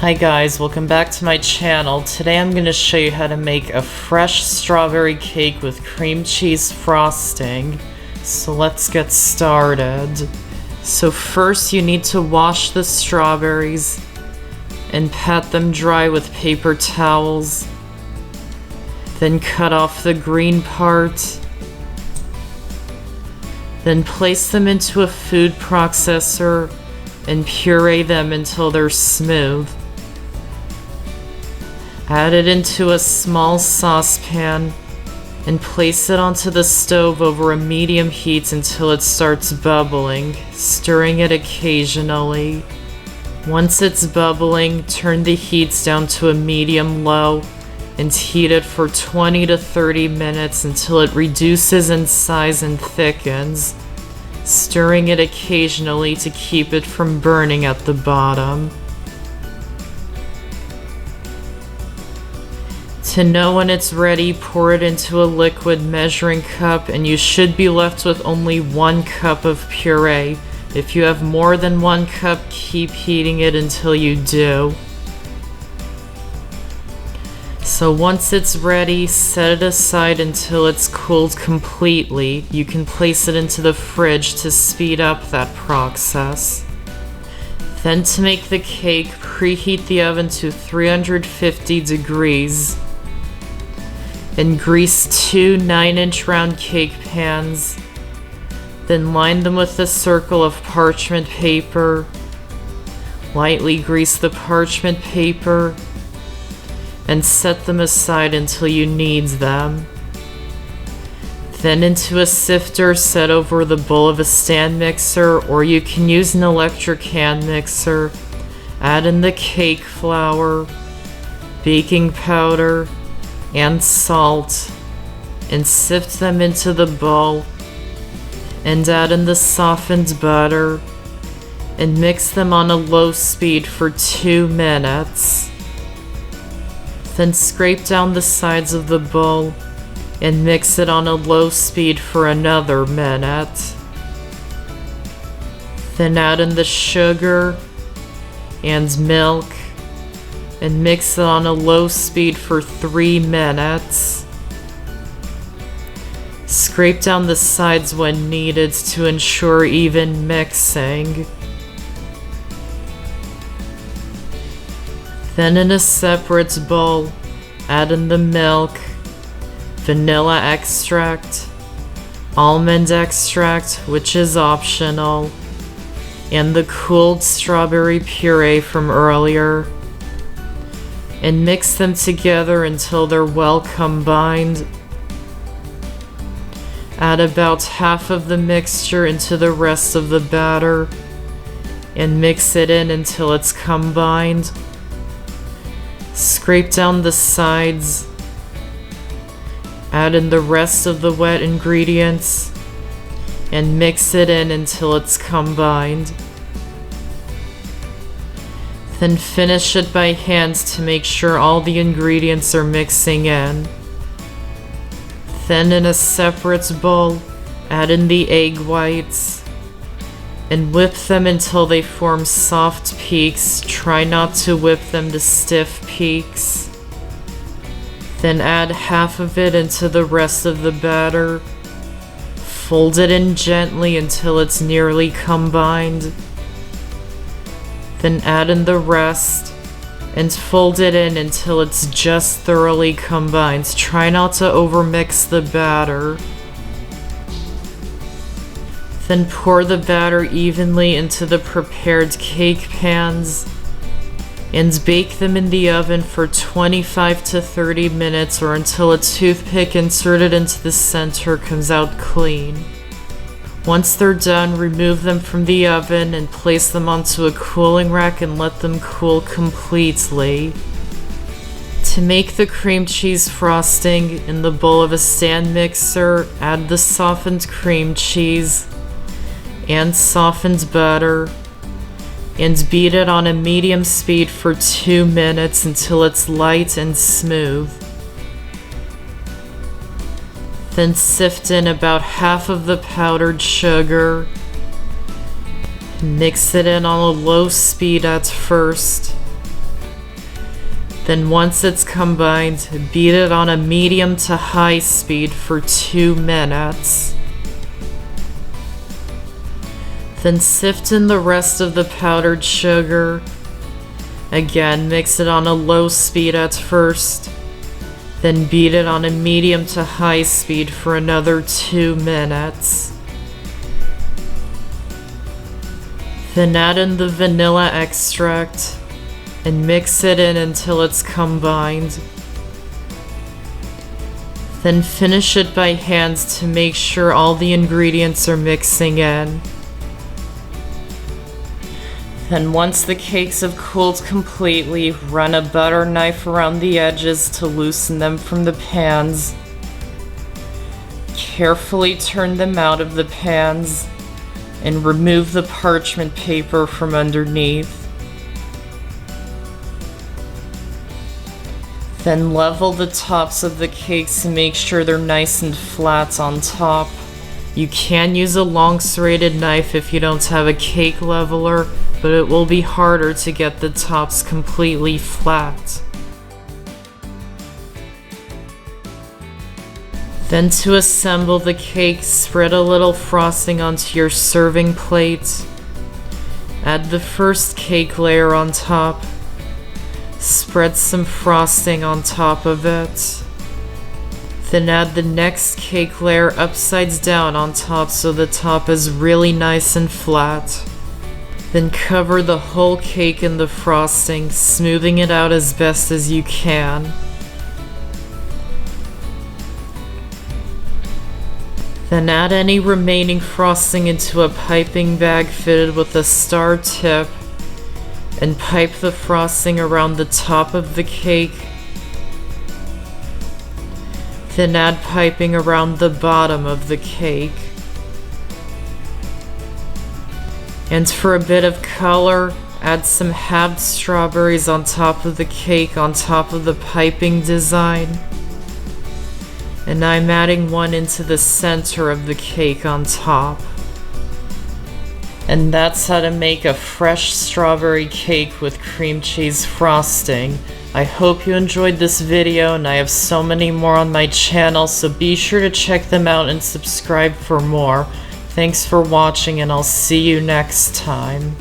Hi guys, welcome back to my channel. Today I'm going to show you how to make a fresh strawberry cake with cream cheese frosting. So let's get started. So first you need to wash the strawberries and pat them dry with paper towels. Then cut off the green part. Then place them into a food processor and puree them until they're smooth. Add it into a small saucepan and place it onto the stove over a medium heat until it starts bubbling, stirring it occasionally. Once it's bubbling, turn the heat down to a medium-low and heat it for 20 to 30 minutes until it reduces in size and thickens, stirring it occasionally to keep it from burning at the bottom. To know when it's ready, pour it into a liquid measuring cup and you should be left with only 1 cup of puree. If you have more than 1 cup, keep heating it until you do. So once it's ready, set it aside until it's cooled completely. You can place it into the fridge to speed up that process. Then to make the cake, preheat the oven to 350 degrees. And grease 2 9-inch round cake pans. Then line them with a circle of parchment paper. Lightly grease the parchment paper and set them aside until you need them. Then into a sifter, set over the bowl of a stand mixer, or you can use an electric hand mixer. Add in the cake flour, baking powder, and salt, and sift them into the bowl, and add in the softened butter, and mix them on a low speed for 2 minutes. Then scrape down the sides of the bowl and mix it on a low speed for another minute. Then add in the sugar and milk and mix it on a low speed for 3 minutes. Scrape down the sides when needed to ensure even mixing. Then in a separate bowl, add in the milk, vanilla extract, almond extract, which is optional, and the cooled strawberry puree from earlier, and mix them together until they're well combined. Add about half of the mixture into the rest of the batter and mix it in until it's combined. Scrape down the sides. Add in the rest of the wet ingredients and mix it in until it's combined. Then finish it by hand to make sure all the ingredients are mixing in. Then in a separate bowl, add in the egg whites and whip them until they form soft peaks. Try not to whip them to stiff peaks. Then add half of it into the rest of the batter. Fold it in gently until it's nearly combined. Then add in the rest and fold it in until it's just thoroughly combined. Try not to overmix the batter. Then pour the batter evenly into the prepared cake pans and bake them in the oven for 25 to 30 minutes or until a toothpick inserted into the center comes out clean. Once they're done, remove them from the oven and place them onto a cooling rack and let them cool completely. To make the cream cheese frosting, in the bowl of a stand mixer, add the softened cream cheese and softened butter and beat it on a medium speed for 2 minutes until it's light and smooth. Then sift in about half of the powdered sugar. Mix it in on a low speed at first. Then once it's combined, beat it on a medium to high speed for 2 minutes. Then sift in the rest of the powdered sugar. Again, mix it on a low speed at first. Then beat it on a medium to high speed for another 2 minutes. Then add in the vanilla extract and mix it in until it's combined. Then finish it by hand to make sure all the ingredients are mixing in. Then once the cakes have cooled completely, run a butter knife around the edges to loosen them from the pans. Carefully turn them out of the pans and remove the parchment paper from underneath. Then level the tops of the cakes and make sure they're nice and flat on top. You can use a long serrated knife if you don't have a cake leveler, but it will be harder to get the tops completely flat. Then to assemble the cake, spread a little frosting onto your serving plate. Add the first cake layer on top. Spread some frosting on top of it. Then add the next cake layer upside down on top so the top is really nice and flat. Then cover the whole cake in the frosting, smoothing it out as best as you can. Then add any remaining frosting into a piping bag fitted with a star tip and pipe the frosting around the top of the cake. Then add piping around the bottom of the cake. And for a bit of color, add some halved strawberries on top of the cake on top of the piping design. And I'm adding one into the center of the cake on top. And that's how to make a fresh strawberry cake with cream cheese frosting. I hope you enjoyed this video, and I have so many more on my channel, so be sure to check them out and subscribe for more. Thanks for watching, and I'll see you next time.